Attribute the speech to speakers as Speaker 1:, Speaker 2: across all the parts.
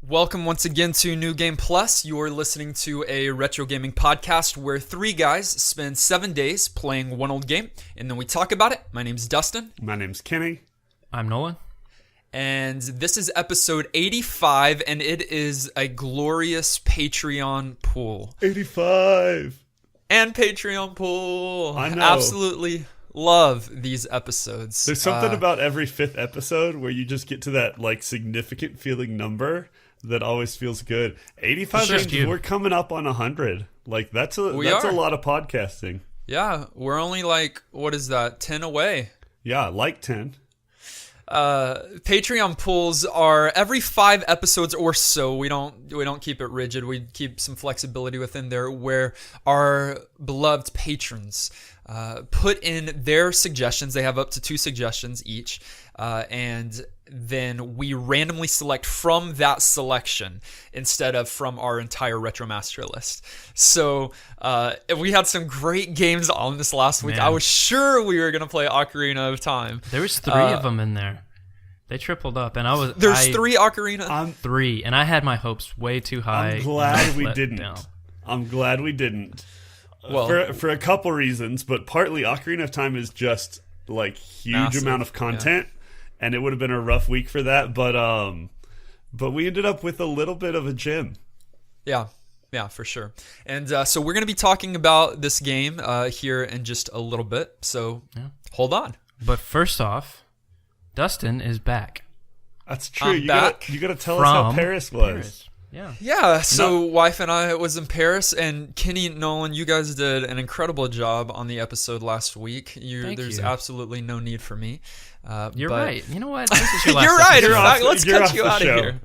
Speaker 1: Welcome once again to New Game Plus. You're listening to a retro gaming podcast where three guys spend 7 days playing one old game, and then we talk about it. My name's Dustin.
Speaker 2: My name's Kenny.
Speaker 3: I'm Nolan.
Speaker 1: And this is episode 85, and it is a glorious Patreon pool.
Speaker 2: 85!
Speaker 1: And Patreon pool.
Speaker 2: I know.
Speaker 1: Absolutely love these episodes.
Speaker 2: There's something about every fifth episode where you just get to that significant feeling number that always feels good. 85 range, we're coming up on 100. That's a lot of podcasting.
Speaker 1: Yeah, we're only 10 away.
Speaker 2: Yeah, 10.
Speaker 1: Patreon pools are every 5 episodes or so. We don't keep it rigid. We keep some flexibility within there where our beloved patrons put in their suggestions. They have up to 2 suggestions each, and then we randomly select from that selection instead of from our entire Retro Master list. So we had some great games on this last week.
Speaker 3: Man.
Speaker 1: I was sure we were going to play Ocarina of Time.
Speaker 3: There was 3 of them in there. They tripled up, and
Speaker 1: There's 3 Ocarina?
Speaker 3: 3, and I had my hopes way too high.
Speaker 2: I'm glad we didn't. I'm glad we didn't. Well, for a couple reasons, but partly Ocarina of Time is just huge
Speaker 1: massive
Speaker 2: amount of content, and it would have been a rough week for that. But we ended up with a little bit of a gem. Yeah, for sure. And so we're going to be talking about this game here in just a little bit. So hold on.
Speaker 3: But first off, Dustin is back.
Speaker 2: That's true.
Speaker 1: I'm back
Speaker 2: you got to tell us how Paris was.
Speaker 3: Paris.
Speaker 1: Yeah. So wife and I was in Paris, and Kenny, Nolan, you guys did an incredible job on the episode last week. There's absolutely no need for me.
Speaker 3: You're right. You know what? This is your last
Speaker 1: You're right.
Speaker 3: episode.
Speaker 1: Let's cut you out of here.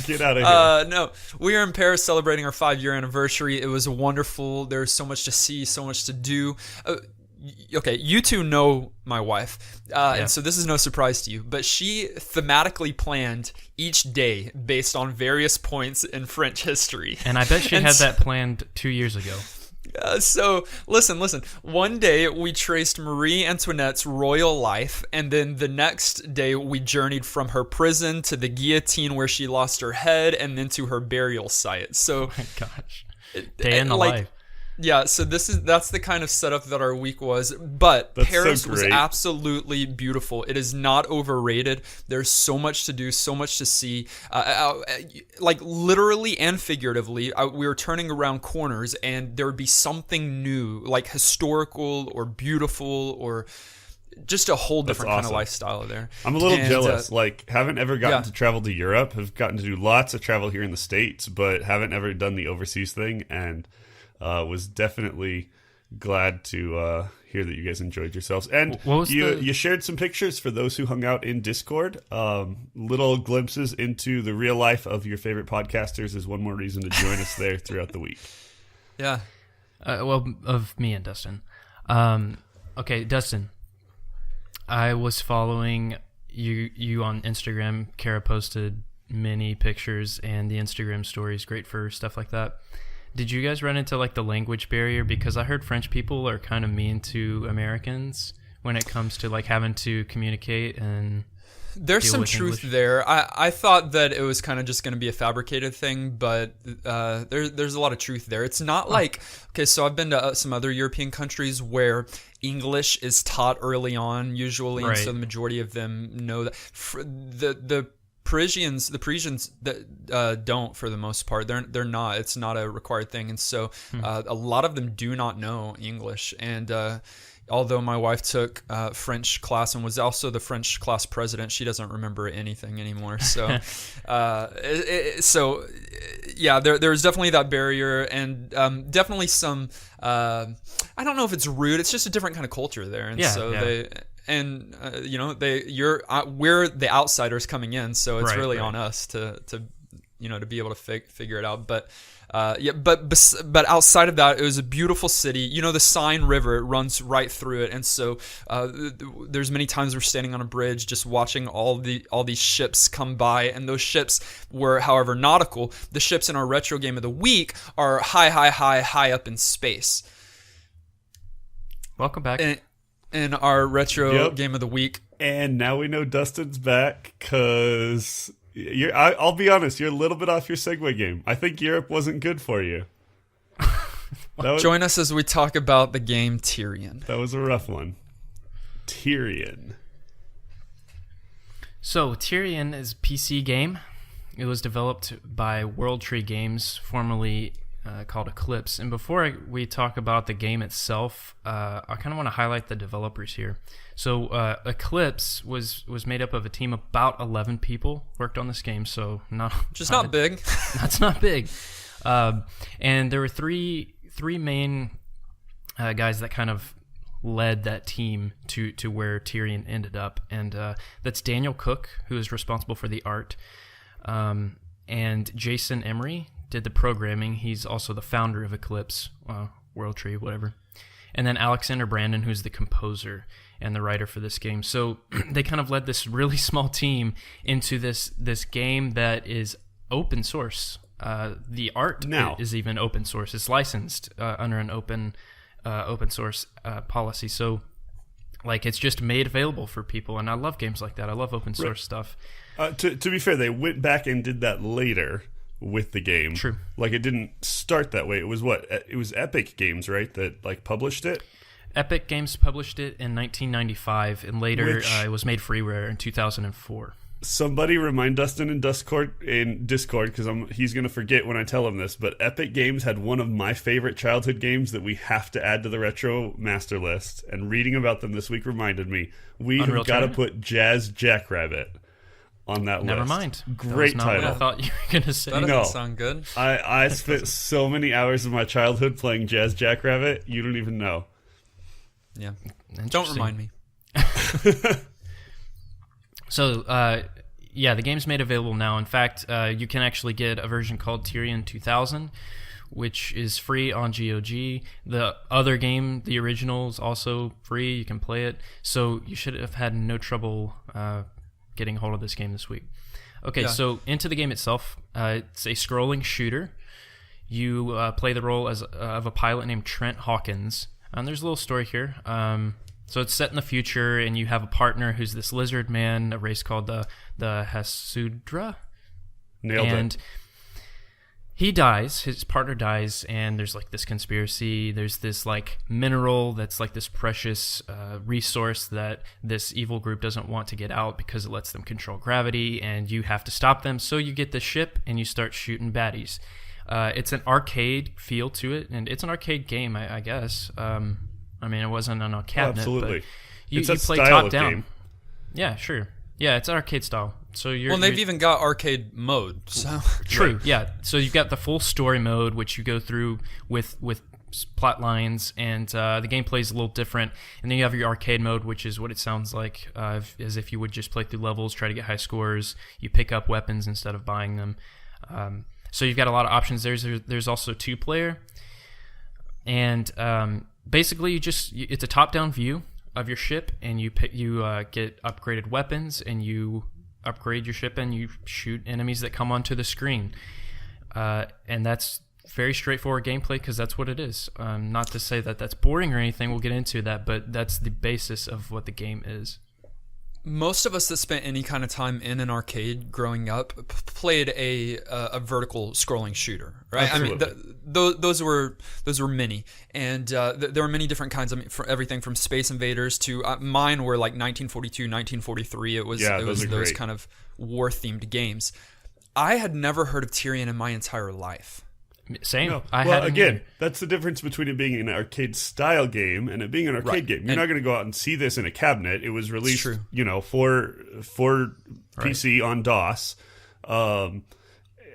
Speaker 2: Get out of here.
Speaker 1: No, we are in Paris celebrating our 5-year anniversary. It was wonderful. There's so much to see, so much to do. Okay, you two know my wife, and so this is no surprise to you, but she thematically planned each day based on various points in French history.
Speaker 3: And I bet she had that planned 2 years ago.
Speaker 1: So listen. One day we traced Marie Antoinette's royal life, and then the next day we journeyed from her prison to the guillotine where she lost her head, and then to her burial site. So,
Speaker 3: oh my gosh, day in the life.
Speaker 1: Yeah, so that's the kind of setup that our week was, but Paris was absolutely beautiful. It is not overrated. There's so much to do, so much to see, literally and figuratively. We were turning around corners, and there would be something new, historical or beautiful or just a whole different kind of lifestyle there.
Speaker 2: I'm a little jealous. Haven't ever gotten to travel to Europe. Have gotten to do lots of travel here in the States, but haven't ever done the overseas thing, and was definitely glad to hear that you guys enjoyed yourselves. And you shared some pictures for those who hung out in Discord. Little glimpses into the real life of your favorite podcasters is one more reason to join us there throughout the week.
Speaker 1: Yeah.
Speaker 3: Of me and Dustin. Okay, Dustin. I was following you on Instagram. Kara posted many pictures, and the Instagram story is great for stuff like that. Did you guys run into the language barrier? Because I heard French people are kind of mean to Americans when it comes to having to communicate and
Speaker 1: there's some truth there. I thought that it was kind of just going to be a fabricated thing, but there's a lot of truth there. It's not okay, so I've been to some other European countries where English is taught early on usually, and so the majority of them know that. The Parisians that don't, for the most part, they're not. It's not a required thing, and so a lot of them do not know English. And although my wife took French class and was also the French class president, she doesn't remember anything anymore. So, there's definitely that barrier, and definitely some. I don't know if it's rude. It's just a different kind of culture there, and they. And we're the outsiders coming in, so it's really on us to be able to figure it out. But but outside of that, it was a beautiful city. The Seine River, it runs right through it, and so there's many times we're standing on a bridge just watching all these ships come by, and those ships were, however nautical. The ships in our retro game of the week are high up in space.
Speaker 3: Welcome back.
Speaker 1: In our retro game of the week.
Speaker 2: And now we know Dustin's back because I'll be honest, you're a little bit off your segue game. I think Europe wasn't good for you.
Speaker 1: Join us as we talk about the game Tyrian.
Speaker 2: That was a rough one. Tyrian.
Speaker 3: So, Tyrian is a PC game. It was developed by World Tree Games, formerly called Eclipse. And before we talk about the game itself, I kind of want to highlight the developers here. So, Eclipse was made up of a team of about 11 people worked on this game. So, not
Speaker 1: big.
Speaker 3: That's not big. And there were three main guys that kind of led that team to where Tyrian ended up, and that's Daniel Cook, who is responsible for the art, and Jason Emery did the programming. He's also the founder of Eclipse, World Tree, whatever. And then Alexander Brandon, who's the composer and the writer for this game. So they kind of led this really small team into this game that is open source. The art is even open source. It's licensed under an open source policy. So, like, it's just made available for people, and I love games like that. I love open source stuff.
Speaker 2: To be fair, they went back and did that later with the game.
Speaker 3: True.
Speaker 2: Like, it didn't start that way. It was It was Epic Games, right? That like published it.
Speaker 3: Epic Games published it in 1995, and later it was made freeware in 2004.
Speaker 2: Somebody remind Dustin in Discord because he's going to forget when I tell him this, but Epic Games had one of my favorite childhood games that we have to add to the retro master list, and reading about them this week reminded me we have got to put Jazz Jackrabbit on that list.
Speaker 3: Never mind.
Speaker 2: Great title.
Speaker 3: What I thought you were going to say.
Speaker 1: That doesn't sound good.
Speaker 2: I spent so many hours of my childhood playing Jazz Jackrabbit, you don't even know.
Speaker 1: Yeah. Don't remind me.
Speaker 3: So, the game's made available now. In fact, you can actually get a version called Tyrian 2000, which is free on GOG. The other game, the original, is also free. You can play it. So you should have had no trouble getting a hold of this game this week. Okay, so into the game itself. It's a scrolling shooter. You play the role of a pilot named Trent Hawkins. And there's a little story here. So it's set in the future, and you have a partner who's this lizard man, a race called the Hasudra.
Speaker 2: Nailed
Speaker 3: and
Speaker 2: it.
Speaker 3: He dies, his partner dies, and there's like this conspiracy. There's this like mineral that's like this precious resource that this evil group doesn't want to get out because it lets them control gravity, and you have to stop them. So you get the ship, and you start shooting baddies. It's an arcade feel to it, and it's an arcade game, I guess. I mean, it wasn't on a cabinet,
Speaker 2: absolutely.
Speaker 3: But you play
Speaker 2: style
Speaker 3: top down.
Speaker 2: Game.
Speaker 3: Yeah, sure. Yeah, it's arcade style. So
Speaker 1: they've even got arcade mode. So
Speaker 3: true. Yeah. So you've got the full story mode, which you go through with plot lines, and the gameplay is a little different. And then you have your arcade mode, which is what it sounds like, as if you would just play through levels, try to get high scores. You pick up weapons instead of buying them. So you've got a lot of options. There's also 2-player, and basically it's a top-down view of your ship, and you get upgraded weapons, and you upgrade your ship, and you shoot enemies that come onto the screen. And that's very straightforward gameplay because that's what it is. Not to say that that's boring or anything. We'll get into that, but that's the basis of what the game is.
Speaker 1: Most of us that spent any kind of time in an arcade growing up played a vertical scrolling shooter, right?
Speaker 2: Absolutely.
Speaker 1: I mean, those were many, and there were many different kinds. I mean, for everything from Space Invaders to mine were like 1942, 1943. It was those kind of war themed games. I had never heard of Tyrian in my entire life.
Speaker 3: Same.
Speaker 2: No. Well, again, that's the difference between it being an arcade-style game and it being an arcade game. You're not going to go out and see this in a cabinet. It was released, for PC on DOS.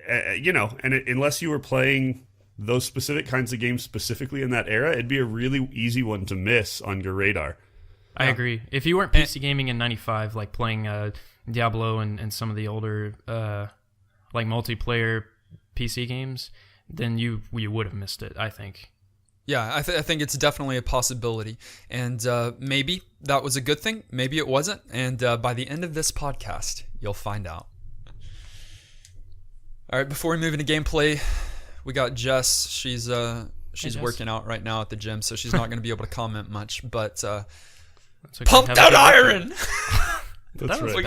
Speaker 2: Unless you were playing those specific kinds of games specifically in that era, it'd be a really easy one to miss on your radar.
Speaker 3: I agree. If you weren't PC gaming in 95, like playing Diablo and some of the older like multiplayer PC games, then you would have missed it, I think.
Speaker 1: Yeah, I think it's definitely a possibility. And maybe that was a good thing. Maybe it wasn't. And by the end of this podcast, you'll find out. All right, before we move into gameplay, we got Jess. She's working out right now at the gym, so she's not going to be able to comment much. But pump that iron!
Speaker 2: That's right.
Speaker 1: We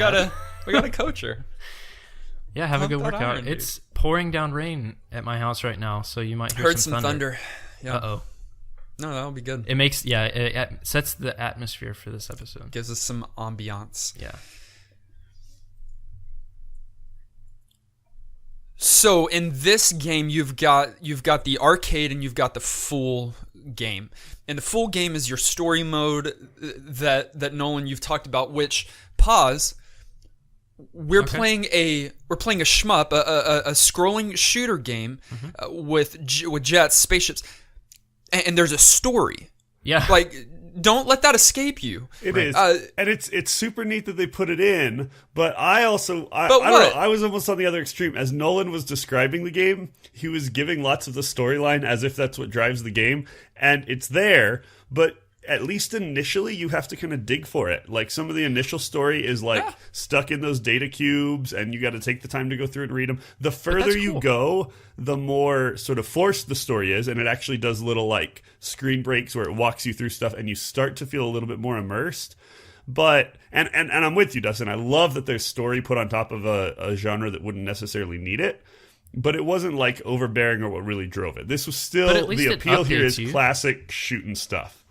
Speaker 1: gotta coach her.
Speaker 3: Yeah, have a good
Speaker 1: Pump that
Speaker 3: workout.
Speaker 1: iron,
Speaker 3: It's pouring down rain at my house right now, so you might hear
Speaker 1: Heard
Speaker 3: some thunder.
Speaker 1: Yeah.
Speaker 3: Uh-oh.
Speaker 1: No, that'll be good.
Speaker 3: It makes, it sets the atmosphere for this episode.
Speaker 1: Gives us some ambiance.
Speaker 3: Yeah.
Speaker 1: So in this game, you've got the arcade and you've got the full game. And the full game is your story mode that Nolan, you've talked about. Which, pause, we're playing a shmup, a scrolling shooter game with jets, spaceships, and there's a story.
Speaker 3: Yeah.
Speaker 1: Like, don't let that escape you.
Speaker 2: It is, and it's super neat that they put it in. But I don't know. I was almost on the other extreme. As Nolan was describing the game, he was giving lots of the storyline as if that's what drives the game, and it's there. But at least initially, you have to kind of dig for it. Like, some of the initial story is stuck in those data cubes, and you got to take the time to go through it and read them. The further you go, the more sort of forced the story is, and it actually does little like screen breaks where it walks you through stuff, and you start to feel a little bit more immersed. But and I'm with you, Dustin. I love that there's story put on top of a genre that wouldn't necessarily need it. But it wasn't like overbearing or what really drove it. This was still, the appeal here is classic shooting stuff.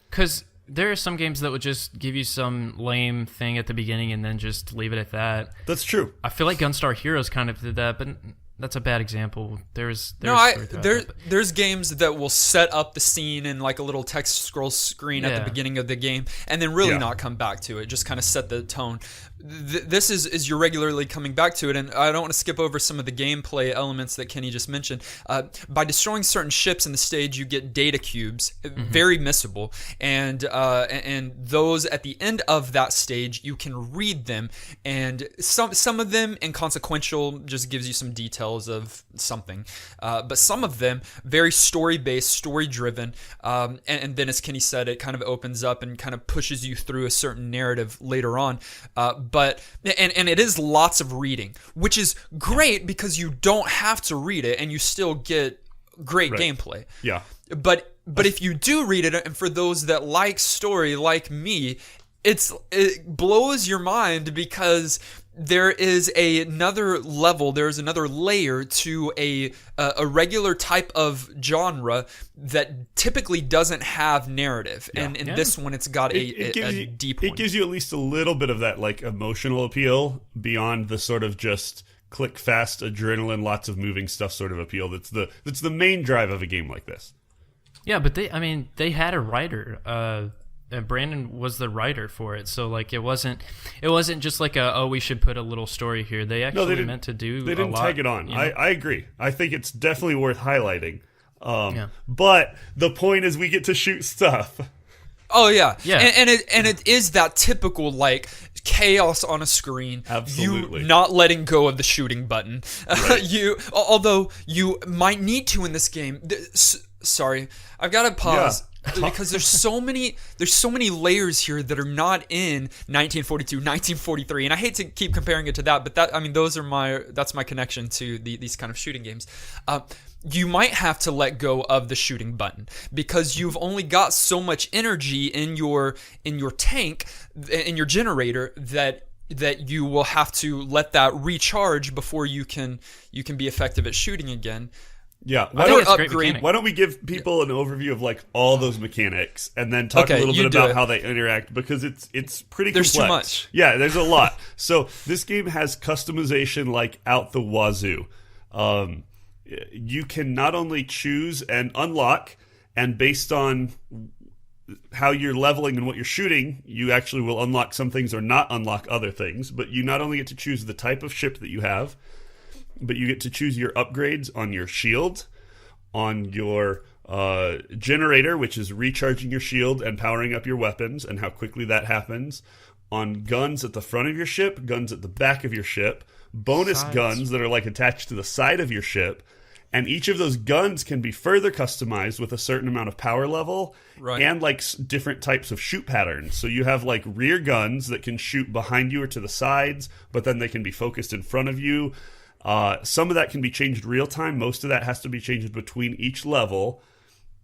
Speaker 3: Because there are some games that would just give you some lame thing at the beginning and then just leave it at that.
Speaker 2: That's true.
Speaker 3: I feel like Gunstar Heroes kind of did that, but that's a bad example. There's
Speaker 1: games that will set up the scene in like a little text scroll screen at the beginning of the game and then really not come back to it. Just kind of set the tone. This is you're regularly coming back to it, and I don't want to skip over some of the gameplay elements that Kenny just mentioned. By destroying certain ships in the stage, you get data cubes, very missable, and those at the end of that stage, you can read them, and some of them inconsequential, just gives you some details of something, but some of them very story-based, story-driven, and then as Kenny said, it kind of opens up and kind of pushes you through a certain narrative later on. But it is lots of reading, which is great because you don't have to read it and you still get great gameplay. Yeah. But if you do read it, and for those that like story like me, it blows your mind because there is another level, there is another layer to a regular type of genre that typically doesn't have narrative, and in this one, it's got a deep one.
Speaker 2: It gives you at least a little bit of that like emotional appeal beyond the sort of just click fast adrenaline, lots of moving stuff sort of appeal. That's the main drive of a game like this.
Speaker 3: Yeah, but they had a writer. Brandon was the writer for it, so like it wasn't just like we should put a little story here. They actually meant to do.
Speaker 2: They didn't tag it on. You know? I agree. I think it's definitely worth highlighting. But the point is, we get to shoot stuff.
Speaker 1: Oh yeah. And it is that typical like chaos on a screen.
Speaker 2: Absolutely.
Speaker 1: You not letting go of the shooting button. Right. Although you might need to in this game. Sorry, I've got to pause. Yeah. Because there's so many layers here that are not in 1942, 1943, and I hate to keep comparing it to that, but that's my connection to these kind of shooting games. You might have to let go of the shooting button because you've only got so much energy in your tank, in your generator, that you will have to let that recharge before you can be effective at shooting again.
Speaker 2: Yeah, why don't we give people an overview of like all those mechanics and then talk a little bit about how they interact, because it's pretty complex.
Speaker 1: There's too much.
Speaker 2: Yeah, there's a lot. So this game has customization like out the wazoo. You can not only choose and unlock, and based on how you're leveling and what you're shooting, you actually will unlock some things or not unlock other things, but you not only get to choose the type of ship that you have, but you get to choose your upgrades on your shield, on your generator, which is recharging your shield and powering up your weapons, and how quickly that happens, on guns at the front of your ship, guns at the back of your ship, bonus guns that are like attached to the side of your ship, and each of those guns can be further customized with a certain amount of power level and like different types of shoot patterns. So you have like rear guns that can shoot behind you or to the sides, but then they can be focused in front of you. Some of that can be changed real time. Most of that has to be changed between each level.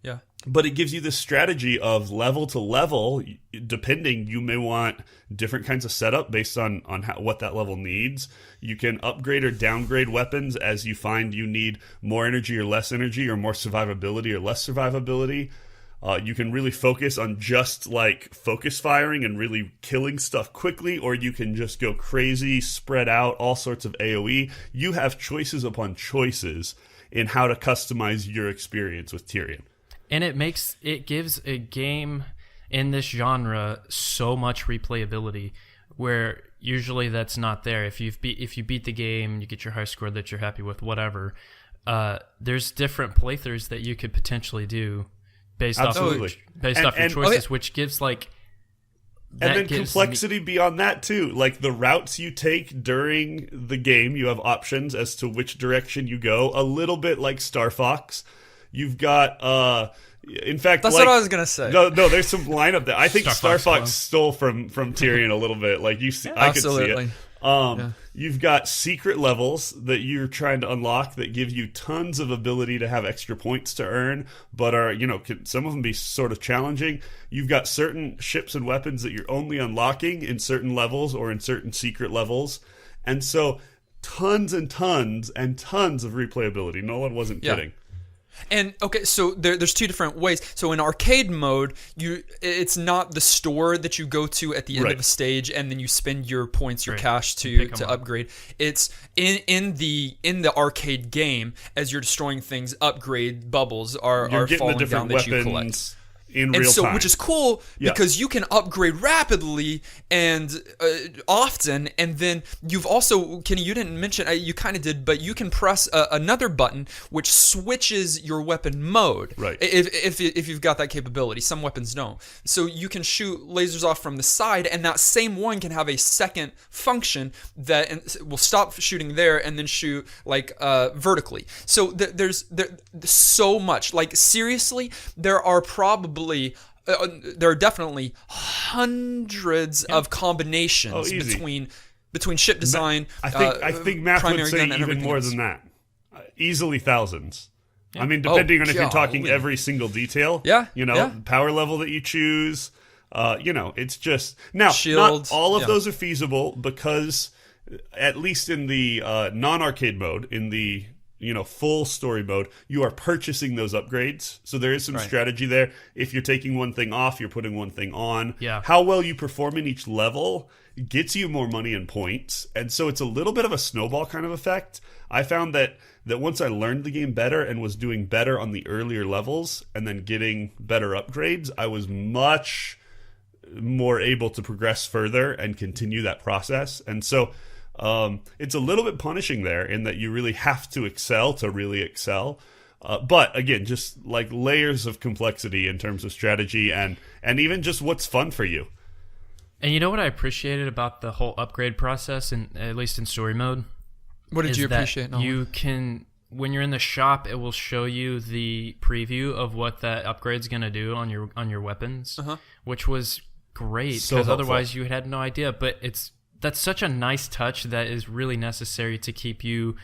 Speaker 1: Yeah.
Speaker 2: But it gives you this strategy of level to level, depending, you may want different kinds of setup based on what that level needs. You can upgrade or downgrade weapons as you find you need more energy or less energy, or more survivability or less survivability. You can really focus on just like focus firing and really killing stuff quickly, or you can just go crazy, spread out, all sorts of AoE. You have choices upon choices in how to customize your experience with Tyrian.
Speaker 3: And it gives a game in this genre so much replayability, where usually that's not there. If you beat the game, you get your high score that you're happy with, whatever. There's different playthroughs that you could potentially do based off your choices, which gives like.
Speaker 2: And then complexity beyond that too. Like the routes you take during the game, you have options as to which direction you go. A little bit like Star Fox. You've got, in fact,
Speaker 1: that's what I was gonna say.
Speaker 2: No, there's some lineup there. I think Star Fox stole from Tyrian a little bit. Like you see, I could see it. You've got secret levels that you're trying to unlock that give you tons of ability to have extra points to earn, but are, some of them be sort of challenging. You've got certain ships and weapons that you're only unlocking in certain levels or in certain secret levels, and so tons and tons and tons of replayability. Nolan wasn't kidding.
Speaker 1: And okay, so there's two different ways. So in arcade mode, it's not the store that you go to at the end of a stage and then you spend your points, your cash to upgrade. It's in the arcade game, as you're destroying things, upgrade bubbles are falling down that you collect.
Speaker 2: In real time.
Speaker 1: Which is cool because you can upgrade rapidly and often, and then you've also, Kenny, you didn't mention, you kind of did, but you can press another button which switches your weapon mode.
Speaker 2: Right.
Speaker 1: If you've got that capability. Some weapons don't. So you can shoot lasers off from the side, and that same one can have a second function that will stop shooting there and then shoot like vertically. So there's so much. Like seriously, there are definitely hundreds of combinations between ship design.
Speaker 2: I think math would say even more than that. Easily thousands. Yeah. I mean, depending on if you're talking every single detail. Power level that you choose. It's just now. Not all of those are feasible because, at least in the non-arcade mode, in the full story mode, you are purchasing those upgrades. So there is some strategy there. If you're taking one thing off, you're putting one thing on.
Speaker 3: Yeah.
Speaker 2: How well you perform in each level gets you more money and points. And so it's a little bit of a snowball kind of effect. I found that once I learned the game better and was doing better on the earlier levels and then getting better upgrades, I was much more able to progress further and continue that process. And so it's a little bit punishing there in that you really have to excel to really excel. But again, just like layers of complexity in terms of strategy and even just what's fun for you.
Speaker 3: And you know what I appreciated about the whole upgrade process, at least in story mode?
Speaker 1: What did you appreciate?
Speaker 3: You can, when you're in the shop, it will show you the preview of what that upgrade's going to do on your weapons, which was great because otherwise you had no idea. But that's such a nice touch that is really necessary to keep you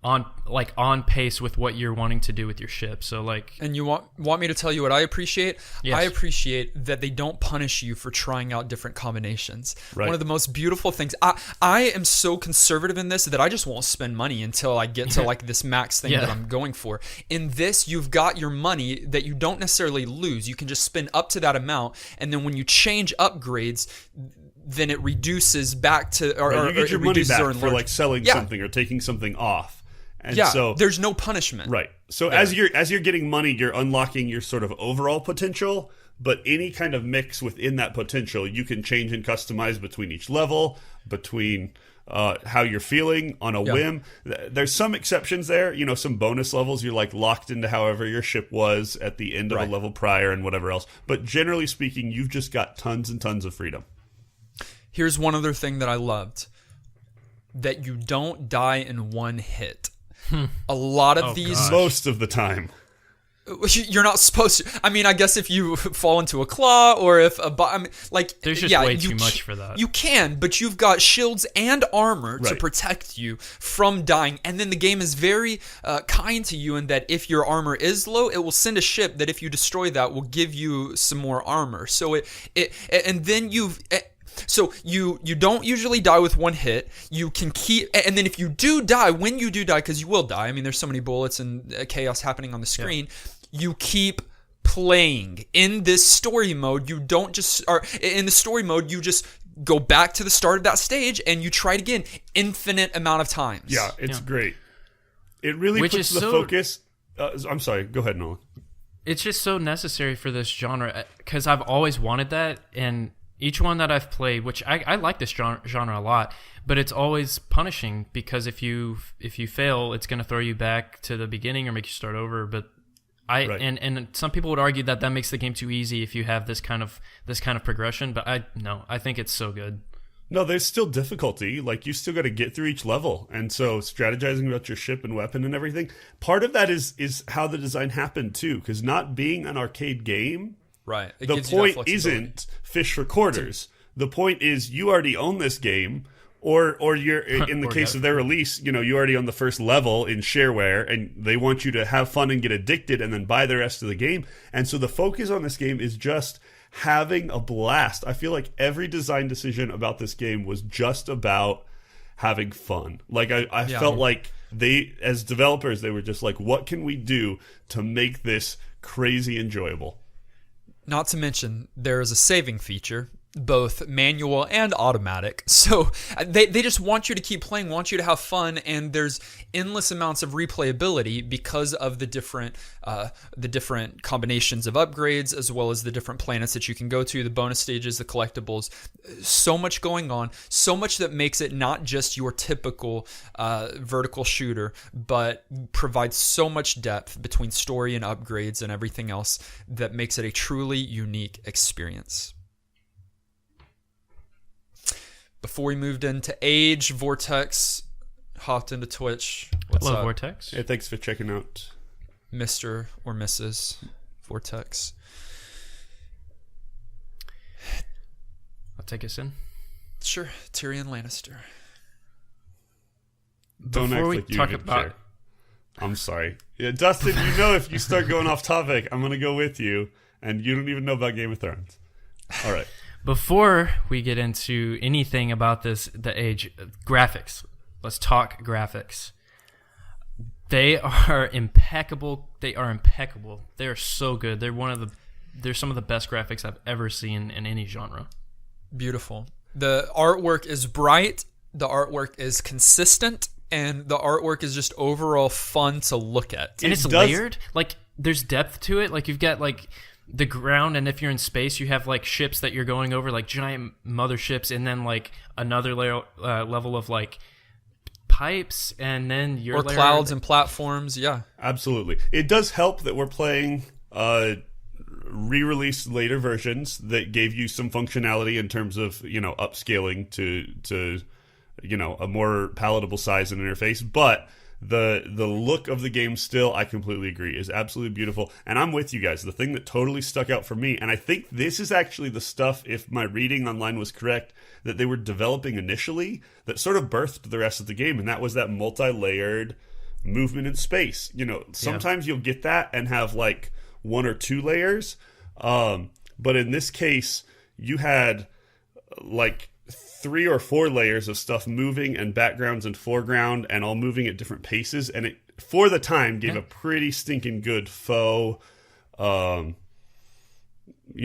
Speaker 3: on pace with what you're wanting to do with your ship. So like,
Speaker 1: and you want me to tell you what I appreciate?
Speaker 3: Yes.
Speaker 1: I appreciate that they don't punish you for trying out different combinations.
Speaker 2: Right.
Speaker 1: One of the most beautiful things. I am so conservative in this that I just won't spend money until I get to like this max thing that I'm going for. In this, you've got your money that you don't necessarily lose. You can just spend up to that amount, and then when you change upgrades, then it reduces back to
Speaker 2: you get your money back for like selling something or taking something off. And so
Speaker 1: there's no punishment.
Speaker 2: Right. So as you're getting money, you're unlocking your sort of overall potential, but any kind of mix within that potential, you can change and customize between each level, between how you're feeling on a whim. There's some exceptions there, some bonus levels you're like locked into however your ship was at the end of a level prior and whatever else. But generally speaking, you've just got tons and tons of freedom.
Speaker 1: Here's one other thing that I loved. That you don't die in one hit. A lot of these...
Speaker 2: Most of the time.
Speaker 1: You're not supposed to. I mean, I guess if you fall into a claw or if
Speaker 3: there's just way too much for that.
Speaker 1: You can, but you've got shields and armor to protect you from dying. And then the game is very kind to you in that if your armor is low, it will send a ship that if you destroy that will give you some more armor. So So you don't usually die with one hit. You can keep, and then if you do die, when you do die, because you will die. I mean, there's so many bullets and chaos happening on the screen. You keep playing in this story mode. You don't just, or in the story mode, you just go back to the start of that stage and you try it again, infinite amount of times.
Speaker 2: Yeah, it's great. It really puts the focus. I'm sorry. Go ahead, Nolan.
Speaker 3: It's just so necessary for this genre because I've always wanted that, and each one that I've played, which I like this genre a lot, but it's always punishing because if you fail, it's going to throw you back to the beginning or make you start over. But and some people would argue that makes the game too easy if you have this kind of progression. But I think it's so good.
Speaker 2: No, there's still difficulty. Like, you still got to get through each level. And so strategizing about your ship and weapon and everything, part of that is how the design happened too, because not being an arcade game,
Speaker 1: right.
Speaker 2: The point isn't fish for quarters. The point is you already own this game, or you're in the case of their release, you already own the first level in shareware, and they want you to have fun and get addicted and then buy the rest of the game. And so the focus on this game is just having a blast. I feel like every design decision about this game was just about having fun. Like I felt like they, as developers, they were just like, what can we do to make this crazy enjoyable?
Speaker 1: Not to mention, there is a saving feature, both manual and automatic. So they just want you to keep playing, want you to have fun, and there's endless amounts of replayability because of the different combinations of upgrades, as well as the different planets that you can go to, the bonus stages, the collectibles. So much going on, so much that makes it not just your typical vertical shooter, but provides so much depth between story and upgrades and everything else that makes it a truly unique experience. Before we moved into Age, Vortex hopped into Twitch. What's
Speaker 3: Hello,
Speaker 1: up?
Speaker 3: Vortex.
Speaker 2: Hey, thanks for checking out.
Speaker 1: Mr. or Mrs. Vortex.
Speaker 3: I'll take us in.
Speaker 1: Sure, Tyrian Lannister.
Speaker 2: Don't act like you even care. I'm sorry. Yeah, Dustin, if you start going off topic, I'm going to go with you, and you don't even know about Game of Thrones. All right.
Speaker 3: Before we get into anything about the Age, graphics. Let's talk graphics. They are impeccable. They are so good. They're some of the best graphics I've ever seen in any genre.
Speaker 1: Beautiful. The artwork is bright. The artwork is consistent. And the artwork is just overall fun to look at.
Speaker 3: And it's layered. Like, there's depth to it. Like, you've got, like, the ground, and if you're in space, you have like ships that you're going over, like giant motherships, and then like another level of like pipes, and then your
Speaker 1: clouds and platforms. Yeah,
Speaker 2: absolutely. It does help that we're playing re-released later versions that gave you some functionality in terms of upscaling to a more palatable size and interface, but the look of the game still, I completely agree, is absolutely beautiful. And I'm with you guys. The thing that totally stuck out for me, and I think this is actually the stuff, if my reading online was correct, that they were developing initially that sort of birthed the rest of the game, and that was that multi-layered movement in space. Sometimes you'll get that and have like one or two layers, but in this case, you had like 3 or 4 layers of stuff moving, and backgrounds and foreground, and all moving at different paces, and it, for the time, gave a pretty stinking good faux,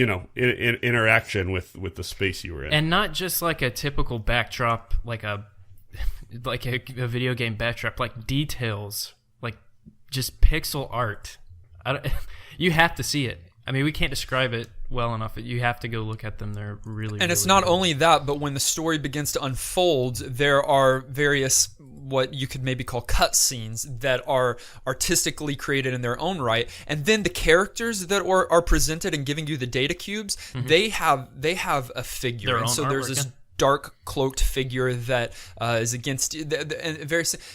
Speaker 2: interaction with the space you were in,
Speaker 3: and not just like a typical backdrop, like a video game backdrop, like details, like just pixel art. You have to see it. I mean, we can't describe it well enough. You have to go look at them. They're really,
Speaker 1: and it's not only that, but when the story begins to unfold, there are various what you could maybe call cutscenes that are artistically created in their own right, and then the characters that are presented and giving you the data cubes, they have a figure, and so there's this dark cloaked figure that is against you.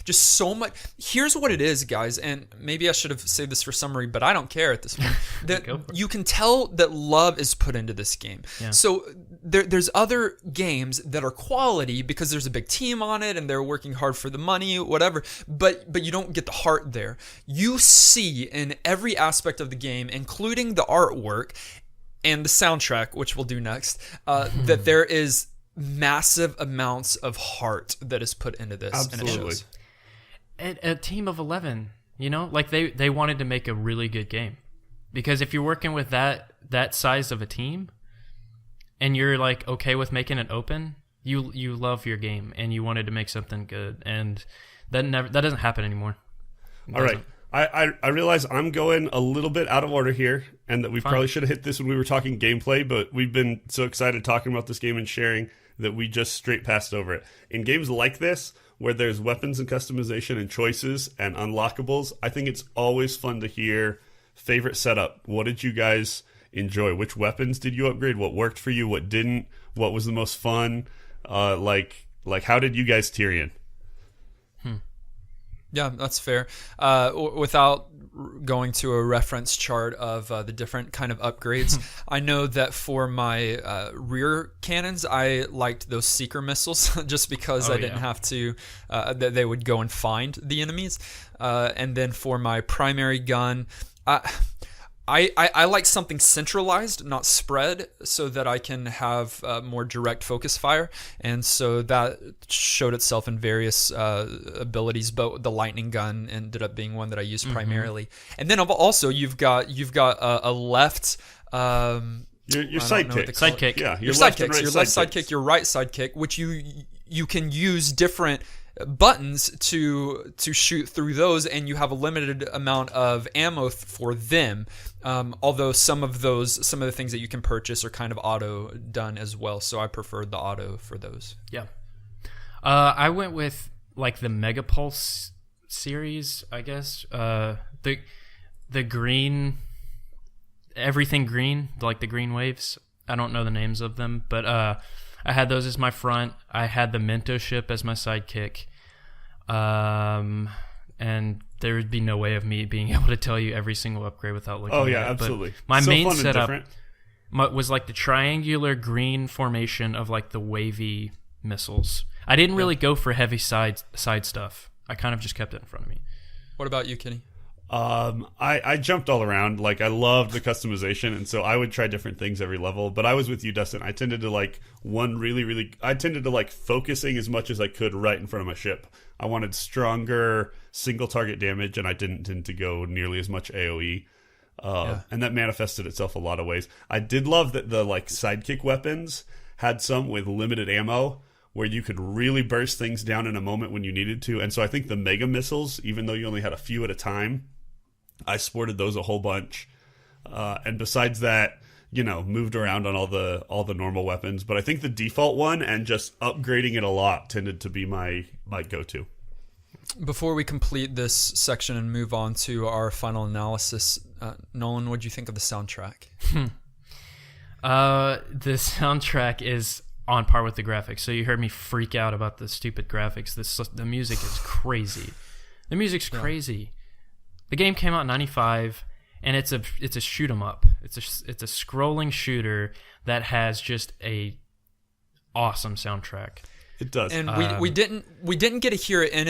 Speaker 1: Just so much. Here's what it is, guys, and maybe I should have saved this for summary, but I don't care at this point. That you can tell that love is put into this game. Yeah. So there's other games that are quality because there's a big team on it and they're working hard for the money, whatever. But you don't get the heart there. You see in every aspect of the game, including the artwork and the soundtrack, which we'll do next, that there is massive amounts of heart that is put into this.
Speaker 2: Absolutely.
Speaker 3: And a team of 11, like they wanted to make a really good game. Because if you're working with that size of a team and you're like okay with making it open, you love your game and you wanted to make something good. And that doesn't happen anymore.
Speaker 2: All right. I realize I'm going a little bit out of order here, and that we probably should have hit this when we were talking gameplay, but we've been so excited talking about this game and sharing that we just straight passed over it. In games like this, where there's weapons and customization and choices and unlockables, I think it's always fun to hear favorite setup. What did you guys enjoy? Which weapons did you upgrade? What worked for you? What didn't? What was the most fun? Like how did you guys Tyrian?
Speaker 1: Yeah, that's fair. Without going to a reference chart of the different kind of upgrades, I know that for my rear cannons, I liked those seeker missiles just because I didn't have to. They would go and find the enemies, and then for my primary gun, I like something centralized, not spread, so that I can have more direct focus fire, and so that showed itself in various abilities. But the lightning gun ended up being one that I used primarily. And then also you've got a left.
Speaker 2: Your sidekick.
Speaker 1: Yeah, your sidekicks. Your left sidekick, your right sidekick, which you can use different buttons to shoot through those, and you have a limited amount of ammo for them. Although some of the things that you can purchase are kind of auto done as well, so I preferred the auto for those.
Speaker 3: Yeah, I went with like the Mega Pulse series, I guess. The green, everything green, like the green waves. I don't know the names of them, but I had those as my front. I had the Mento ship as my sidekick. And there would be no way of me being able to tell you every single upgrade without looking at it.
Speaker 2: Oh, yeah, absolutely.
Speaker 3: But my main setup was like the triangular green formation of like the wavy missiles. I didn't really go for heavy side stuff. I kind of just kept it in front of me.
Speaker 1: What about you, Kenny?
Speaker 2: I jumped all around. Like, I loved the customization, and so I would try different things every level. But I was with you, Dustin. I tended to like focusing as much as I could right in front of my ship. I wanted stronger single target damage, and I didn't tend to go nearly as much AoE. And that manifested itself a lot of ways. I did love that the like sidekick weapons had some with limited ammo, where you could really burst things down in a moment when you needed to. And so I think the mega missiles, even though you only had a few at a time, I sported those a whole bunch. And besides that, moved around on all the normal weapons. But I think the default one and just upgrading it a lot tended to be my go-to.
Speaker 1: Before we complete this section and move on to our final analysis, Nolan, what do you think of the soundtrack?
Speaker 3: The soundtrack is on par with the graphics. So you heard me freak out about the stupid graphics. The music is crazy. The music's crazy. The game came out in 95, and it's a shoot 'em up. It's a scrolling shooter that has just a awesome soundtrack.
Speaker 2: It does,
Speaker 1: and we didn't get to hear it in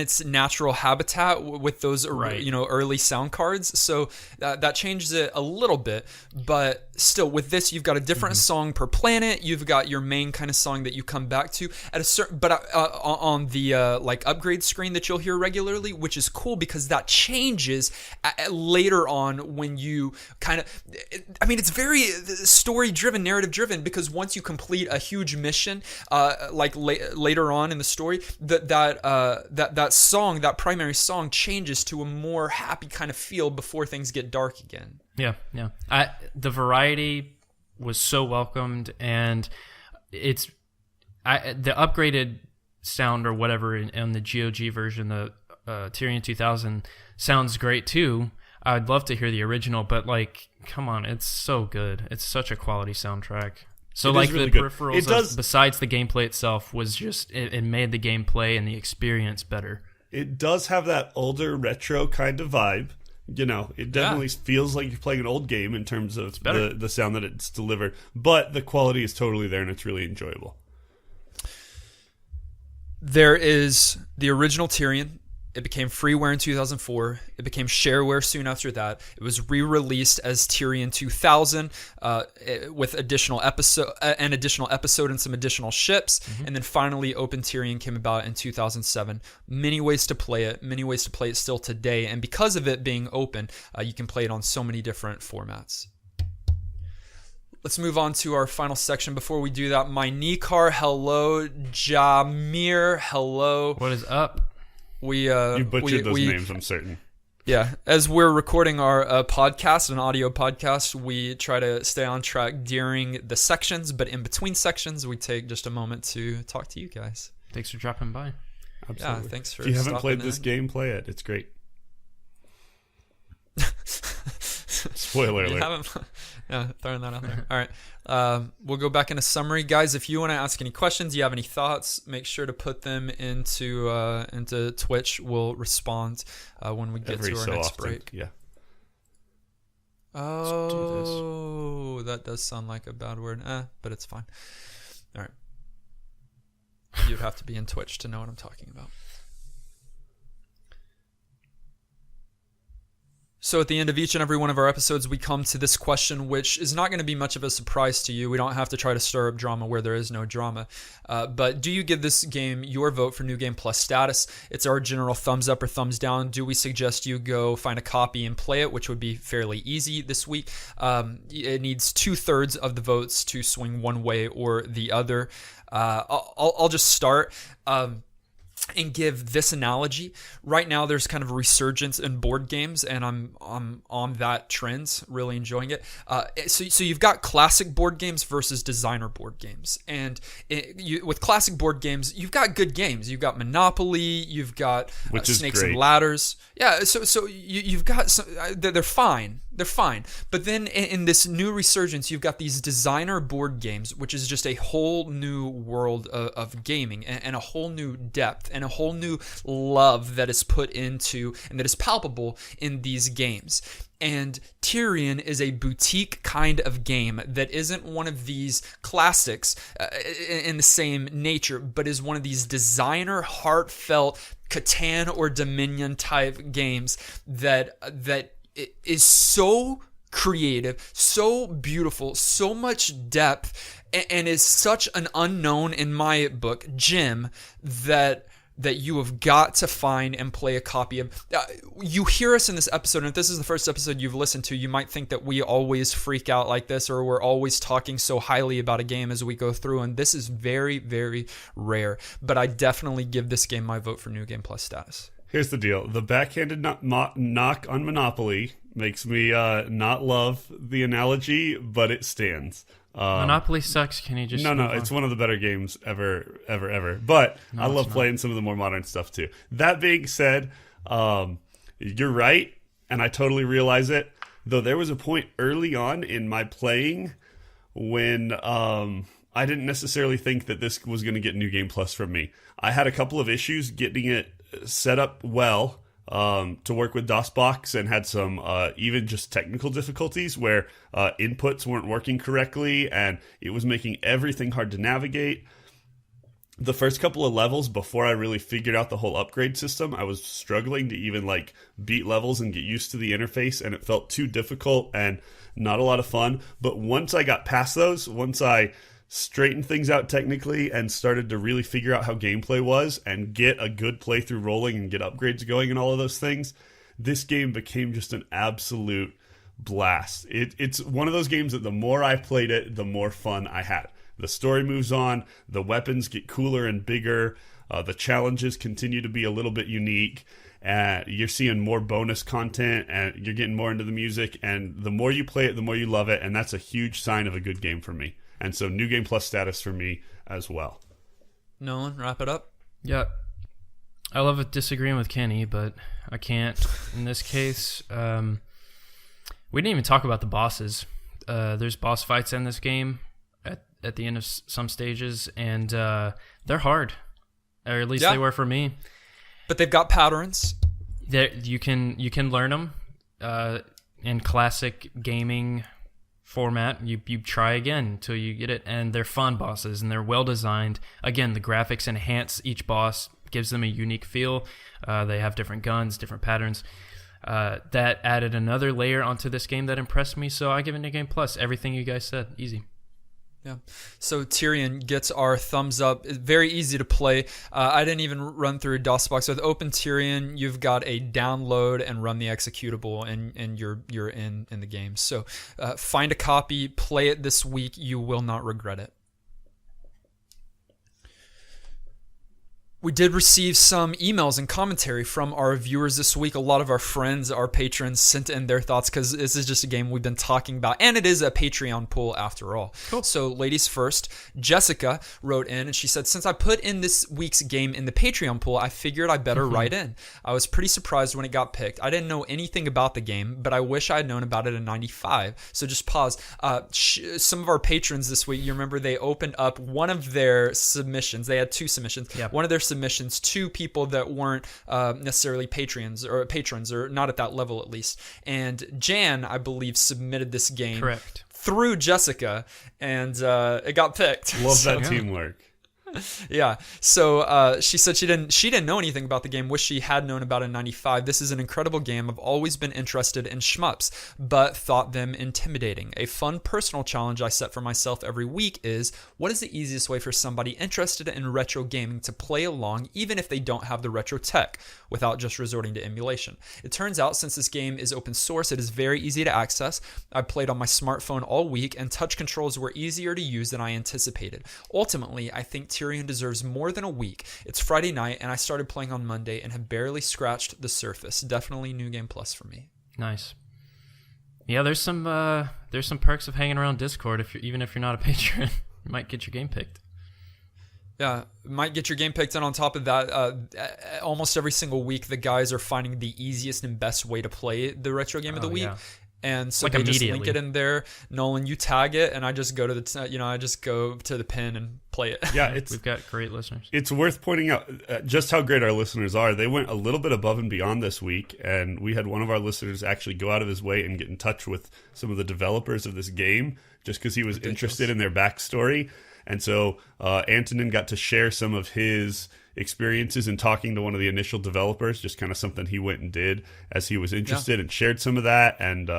Speaker 1: its natural habitat with those early sound cards. So that changes it a little bit, but still with this you've got a different song per planet. You've got your main kind of song that you come back to at a certain, but on the like upgrade screen that you'll hear regularly, which is cool because that changes later on when you kind of. I mean, it's very story driven, narrative driven, because once you complete a huge mission, later on in the story, that song, that primary song, changes to a more happy kind of feel before things get dark again.
Speaker 3: Yeah. The variety was so welcomed, and the upgraded sound or whatever in the GOG version, the Tyrian 2000, sounds great too. I'd love to hear the original, but come on, it's so good. It's such a quality soundtrack. So like really the peripherals, besides the gameplay itself, was just it made the gameplay and the experience better.
Speaker 2: It does have that older retro kind of vibe. You know, it definitely feels like you're playing an old game in terms of the sound that it's delivered. But the quality is totally there, and it's really enjoyable.
Speaker 1: There is the original Tyrian. It became freeware in 2004. It became shareware soon after that. It was re-released as Tyrian 2000 with an additional episode and some additional ships. Mm-hmm. And then finally, Open Tyrian came about in 2007. Many ways to play it still today. And because of it being open, you can play it on so many different formats. Let's move on to our final section. Before we do that, my Nikar, hello. Jamir, hello.
Speaker 3: What is up?
Speaker 2: You butchered those names, I'm certain.
Speaker 1: Yeah. As we're recording our podcast, an audio podcast, we try to stay on track during the sections, but in between sections, we take just a moment to talk to you guys.
Speaker 3: Thanks for dropping by.
Speaker 2: Absolutely.
Speaker 1: Yeah, thanks for
Speaker 2: If you haven't played this game, play it. It's great. Spoiler alert.
Speaker 1: Throwing that out there. All right. We'll go back into summary. Guys, if you want to ask any questions, you have any thoughts, make sure to put them into Twitch. We'll respond when we get to our next break.
Speaker 2: Yeah.
Speaker 1: Oh, that does sound like a bad word. But it's fine. All right. You'd have to be in Twitch to know what I'm talking about. So at the end of each and every one of our episodes, we come to this question, which is not going to be much of a surprise to you. We don't have to try to stir up drama where there is no drama. But do you give this game your vote for New Game Plus status? It's our general thumbs up or thumbs down. Do we suggest you go find a copy and play it, which would be fairly easy this week? It needs 2/3 of the votes to swing one way or the other. I'll just start. And give this analogy. Right now, there's kind of a resurgence in board games, and I'm on that trend, really enjoying it. So you've got classic board games versus designer board games, and with classic board games, you've got good games. You've got Monopoly, you've got Snakes and Ladders. Yeah, so you've got some. They're fine. They're fine. But then in this new resurgence, you've got these designer board games, which is just a whole new world of gaming and a whole new depth and a whole new love that is put into and that is palpable in these games. And Tyrian is a boutique kind of game that isn't one of these classics in the same nature, but is one of these designer, heartfelt Catan or Dominion type games that it is so creative, so beautiful, so much depth, and is such an unknown, in my book, gem that you have got to find and play a copy of. You hear us in this episode, and if this is the first episode you've listened to, you might think that we always freak out like this, or we're always talking so highly about a game as we go through, and this is very, very rare. But I definitely give this game my vote for New Game Plus status.
Speaker 2: Here's the deal. The backhanded knock on Monopoly makes me not love the analogy, but it stands.
Speaker 3: Monopoly sucks. Can you just...
Speaker 2: No, it's one of the better games ever. But I love playing some of the more modern stuff too. That being said, you're right, and I totally realize it. Though there was a point early on in my playing when I didn't necessarily think that this was going to get New Game Plus from me. I had a couple of issues getting it set up well to work with DOSBox, and had some even just technical difficulties where inputs weren't working correctly, and it was making everything hard to navigate. The first couple of levels, before I really figured out the whole upgrade system, I was struggling to even beat levels and get used to the interface, and it felt too difficult and not a lot of fun. But once I got past those, once I straightened things out technically and started to really figure out how gameplay was and get a good playthrough rolling and get upgrades going and all of those things, this game became just an absolute blast. It's one of those games that the more I played it, the more fun I had. The story moves on, the weapons get cooler and bigger, the challenges continue to be a little bit unique, you're seeing more bonus content, and you're getting more into the music, and the more you play it, the more you love it, and that's a huge sign of a good game for me. And so New Game Plus status for me as well.
Speaker 1: Nolan, wrap it up.
Speaker 3: Yeah. I love disagreeing with Kenny, but I can't in this case. We didn't even talk about the bosses. There's boss fights in this game at the end of some stages, and they're hard, or at least they were for me.
Speaker 1: But they've got patterns.
Speaker 3: You can learn them in classic gaming format. You try again until you get it, and they're fun bosses, and they're well designed. Again, the graphics enhance each boss, gives them a unique feel. They have different guns, different patterns. That added another layer onto this game that impressed me, so I give it a game plus. Everything you guys said, easy.
Speaker 1: Yeah. So Tyrian gets our thumbs up. It's very easy to play. I didn't even run through DOSBox. With Open Tyrian, you've got a download and run the executable, and you're in the game. So find a copy, play it this week. You will not regret it. We did receive some emails and commentary from our viewers this week. A lot of our friends, our patrons, sent in their thoughts because this is just a game we've been talking about, and it is a Patreon pool after all. Cool. So ladies first, Jessica wrote in and she said, since I put in this week's game in the Patreon pool, I figured I better write in. I was pretty surprised when it got picked. I didn't know anything about the game, but I wish I had known about it in 95. So just pause. Some of our patrons this week, you remember they opened up one of their submissions. They had two submissions. Yep. One of their submissions to people that weren't necessarily patrons or not at that level at least. And Jan, I believe, submitted this game
Speaker 3: correct
Speaker 1: through Jessica, and it got picked.
Speaker 2: Love that teamwork.
Speaker 1: Yeah. So she said she didn't know anything about the game. Wish she had known about it in 95. This is an incredible game. I've always been interested in shmups, but thought them intimidating. A fun personal challenge I set for myself every week is, what is the easiest way for somebody interested in retro gaming to play along, even if they don't have the retro tech, without just resorting to emulation? It turns out, since this game is open source, it is very easy to access. I played on my smartphone all week, and touch controls were easier to use than I anticipated. Ultimately, I think Tyrian deserves more than a week. It's Friday night, and I started playing on Monday and have barely scratched the surface. Definitely new game plus for me.
Speaker 3: Nice. Yeah, there's some perks of hanging around Discord. Even if you're not a patron, you might get your game picked.
Speaker 1: Yeah, might get your game picked, and on top of that, almost every single week, the guys are finding the easiest and best way to play the retro game of the week. Yeah. And so they just link it in there. Nolan, you tag it, and I just go to the pin and play it.
Speaker 2: Yeah,
Speaker 3: we've got great listeners.
Speaker 2: It's worth pointing out just how great our listeners are. They went a little bit above and beyond this week, and we had one of our listeners actually go out of his way and get in touch with some of the developers of this game, just because he was interested in their backstory. And so Antonin got to share some of his experiences in talking to one of the initial developers, just kind of something he went and did as he was interested, and shared some of that. And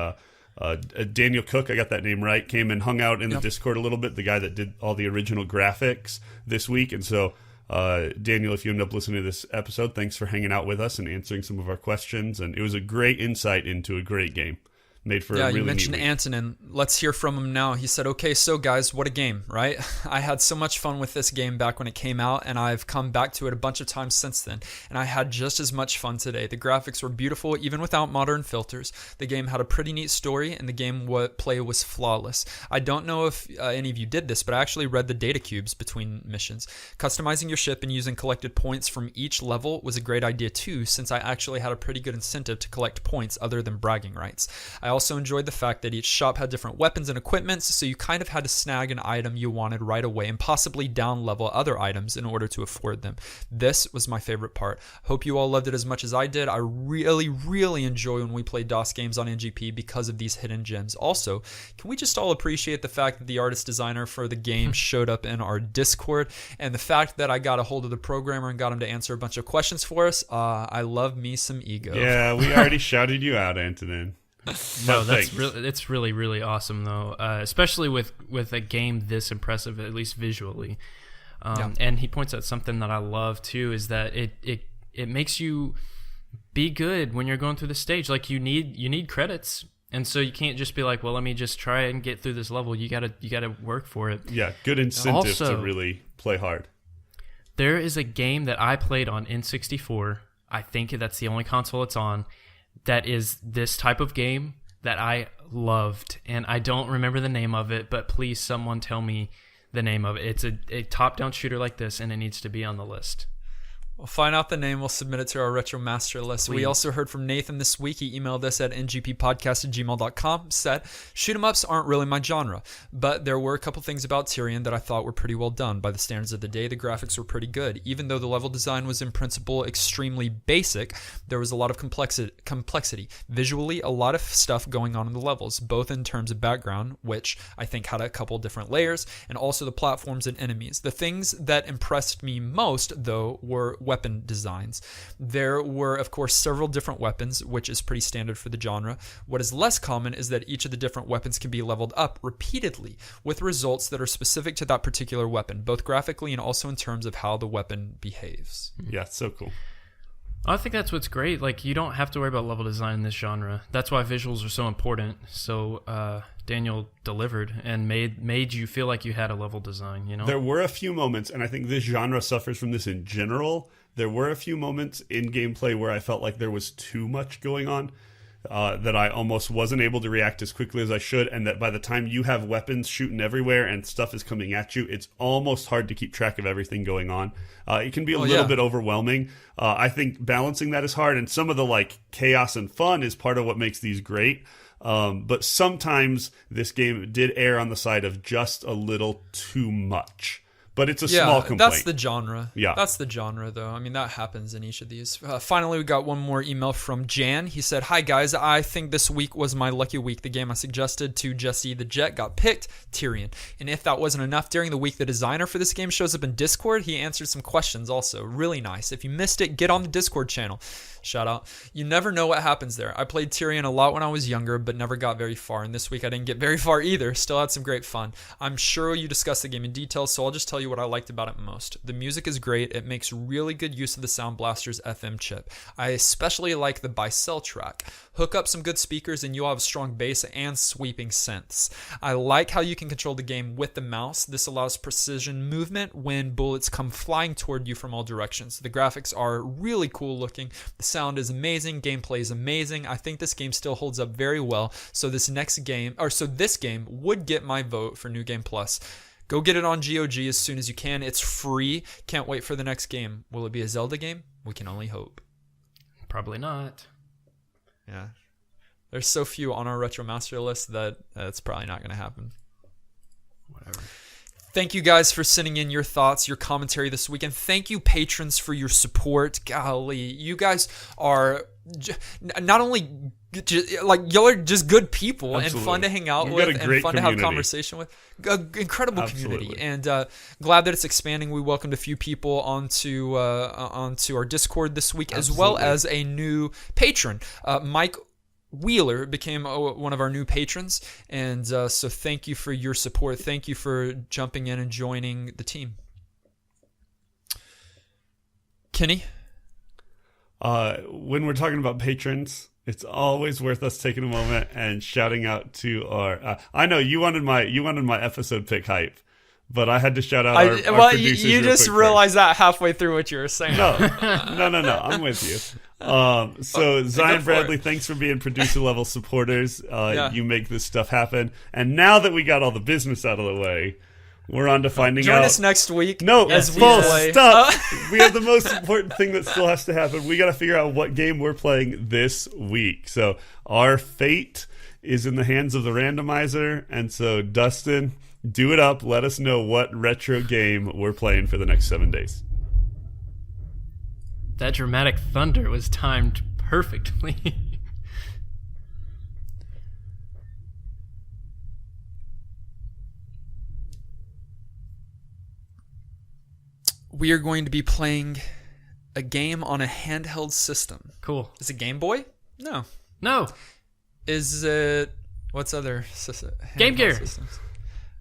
Speaker 2: Daniel Cook, I got that name right, came and hung out in the Discord a little bit, the guy that did all the original graphics this week. And so Daniel, if you end up listening to this episode, thanks for hanging out with us and answering some of our questions. And it was a great insight into a great game. Made for a really
Speaker 1: you mentioned
Speaker 2: neat week.
Speaker 1: Antonin. Let's hear from him now. He said, okay, so guys, what a game, right? I had so much fun with this game back when it came out, and I've come back to it a bunch of times since then, and I had just as much fun today. The graphics were beautiful, even without modern filters. The game had a pretty neat story, and the gameplay was flawless. I don't know if any of you did this, but I actually read the data cubes between missions. Customizing your ship and using collected points from each level was a great idea too, since I actually had a pretty good incentive to collect points other than bragging rights. I also enjoyed the fact that each shop had different weapons and equipments, so you kind of had to snag an item you wanted right away and possibly down level other items in order to afford them. This was my favorite part. Hope you all loved it as much as I did. I really enjoy when we play DOS games on NGP because of these hidden gems. Also, can we just all appreciate the fact that the artist designer for the game showed up in our Discord, and the fact that I got a hold of the programmer and got him to answer a bunch of questions for us? I love me some ego.
Speaker 2: Yeah, we already shouted you out, Antonin.
Speaker 3: No, it's really awesome though, especially with a game this impressive, at least visually. And he points out something that I love too, is that it makes you be good when you're going through the stage. Like you need credits, and so you can't just be like, well, let me just try and get through this level. You gotta work for it.
Speaker 2: Yeah, good incentive also, to really play hard.
Speaker 3: There is a game that I played on N64. I think that's the only console it's on. That is this type of game that I loved, and I don't remember the name of it, but please someone tell me the name of it. It's a top-down shooter like this, and it needs to be on the list.
Speaker 1: We'll find out the name. We'll submit it to our Retro Master list. We also heard from Nathan this week. He emailed us at ngppodcast@gmail.com. Said, shoot 'em ups aren't really my genre, but there were a couple things about Tyrian that I thought were pretty well done. By the standards of the day, the graphics were pretty good. Even though the level design was in principle extremely basic, there was a lot of complexity. Visually, a lot of stuff going on in the levels, both in terms of background, which I think had a couple different layers, and also the platforms and enemies. The things that impressed me most, though, were weapon designs. There were, of course, several different weapons, which is pretty standard for the genre. What is less common is that each of the different weapons can be leveled up repeatedly with results that are specific to that particular weapon, both graphically and also in terms of how the weapon behaves.
Speaker 2: Yeah, it's so cool.
Speaker 3: I think that's what's great. Like, you don't have to worry about level design in this genre. That's why visuals are so important. So Daniel delivered and made you feel like you had a level design, you know?
Speaker 2: There were a few moments, and I think this genre suffers from this in general. There were a few moments in gameplay where I felt like there was too much going on, that I almost wasn't able to react as quickly as I should, and that by the time you have weapons shooting everywhere and stuff is coming at you, it's almost hard to keep track of everything going on. It can be a little bit overwhelming. I think balancing that is hard, and some of the like chaos and fun is part of what makes these great. But sometimes this game did err on the side of just a little too much. But it's a small complaint.
Speaker 1: That's the genre.
Speaker 2: Yeah.
Speaker 1: That's the genre, though. I mean, that happens in each of these. Finally, we got one more email from Jan. He said, hi, guys. I think this week was my lucky week. The game I suggested to Jesse the Jet got picked, Tyrian. And if that wasn't enough, during the week, the designer for this game shows up in Discord. He answered some questions also. Really nice. If you missed it, get on the Discord channel. Shout out. You never know what happens there. I played Tyrian a lot when I was younger, but never got very far. And this week, I didn't get very far either. Still had some great fun. I'm sure you discussed the game in detail, so I'll just tell you what I liked about it most. The music is great. It makes really good use of the Sound Blaster's FM chip. I especially like the by-cell track. Hook up some good speakers and you'll have strong bass and sweeping synths. I like how you can control the game with the mouse. This allows precision movement when bullets come flying toward you from all directions. The graphics are really cool looking. The sound is amazing. Gameplay is amazing. I think this game still holds up very well. So this game would get my vote for New Game Plus. Go get it on GOG as soon as you can. It's free. Can't wait for the next game. Will it be a Zelda game? We can only hope.
Speaker 3: Probably not.
Speaker 1: Yeah. There's so few on our Retro Master list that it's probably not going to happen.
Speaker 3: Whatever.
Speaker 1: Thank you guys for sending in your thoughts, your commentary this week. And thank you, patrons, for your support. Golly, you guys are not only y'all are just good people. Absolutely. And fun to hang out with and fun to have conversation with. Incredible Absolutely. Community, and glad that it's expanding. We welcomed a few people onto our Discord this week, Absolutely. As well as a new patron, Mike Wheeler became one of our new patrons, and so thank you for your support. Thank you for jumping in and joining the team. Kenny?
Speaker 2: When we're talking about patrons, it's always worth us taking a moment and shouting out to our. I know you wanted my episode pick hype, but I had to shout out our producers.
Speaker 1: You just realized that halfway through what you were saying.
Speaker 2: No. I'm with you. So Zion Bradley, thanks for being producer level supporters. You make this stuff happen. And now that we got all the business out of the way, we're on to finding out.
Speaker 1: Join us next week.
Speaker 2: No, stop. We have the most important thing that still has to happen. We got to figure out what game we're playing this week. So our fate is in the hands of the randomizer. And so Dustin, do it up. Let us know what retro game we're playing for the next 7 days.
Speaker 3: That dramatic thunder was timed perfectly.
Speaker 1: We are going to be playing a game on a handheld system.
Speaker 3: Cool.
Speaker 1: Is it Game Boy? No. Is it... What's other
Speaker 3: Game Gear
Speaker 1: systems?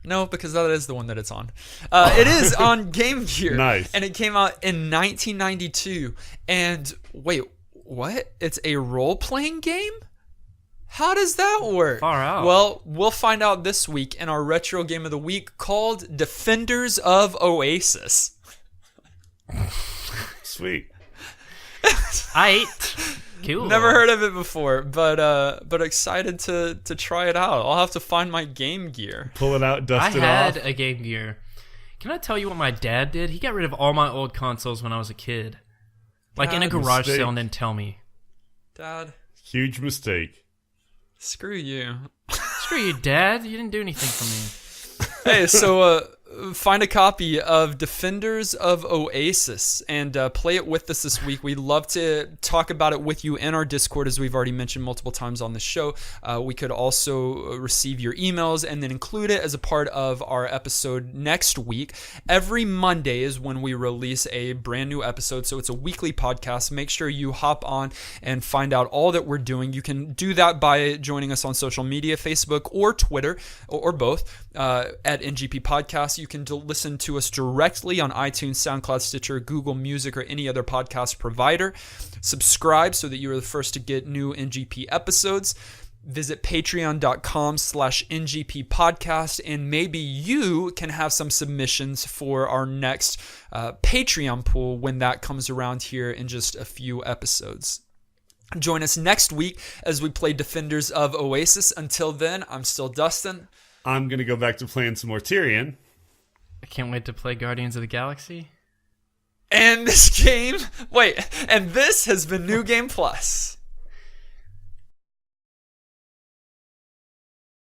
Speaker 1: No, because that is the one that it's on. It is on Game Gear.
Speaker 2: Nice.
Speaker 1: And it came out in 1992. And wait, what? It's a role-playing game? How does that work?
Speaker 3: Far out.
Speaker 1: Well, we'll find out this week in our Retro Game of the Week called Defenders of Oasis.
Speaker 2: Sweet.
Speaker 3: Cool.
Speaker 1: Never heard of it before, but excited to try it out. I'll have to find my Game Gear.
Speaker 2: Pull it out, dust it off.
Speaker 3: I had a Game Gear. Can I tell you what my dad did? He got rid of all my old consoles when I was a kid. Like in a garage
Speaker 2: mistake.
Speaker 3: sale and then tell me.
Speaker 1: Dad,
Speaker 2: Huge mistake.
Speaker 1: screw you.
Speaker 3: Screw you, Dad. You didn't do anything for me.
Speaker 1: Hey, so find a copy of Defenders of Oasis and play it with us this week. We'd love to talk about it with you in our Discord, as we've already mentioned multiple times on the show. We could also receive your emails and then include it as a part of our episode next week. Every Monday is when we release a brand new episode, so it's a weekly podcast. Make sure you hop on and find out all that we're doing. You can do that by joining us on social media, Facebook or Twitter, or both, at NGP Podcast. You can listen to us directly on iTunes, SoundCloud, Stitcher, Google Music, or any other podcast provider. Subscribe so that you are the first to get new NGP episodes. Visit patreon.com/NGP podcast, and maybe you can have some submissions for our next Patreon pool when that comes around here in just a few episodes. Join us next week as we play Defenders of Oasis. Until then, I'm still Dustin.
Speaker 2: I'm going to go back to playing some more Tyrian.
Speaker 3: I can't wait to play Guardians of the Galaxy.
Speaker 1: And this has been New Game Plus.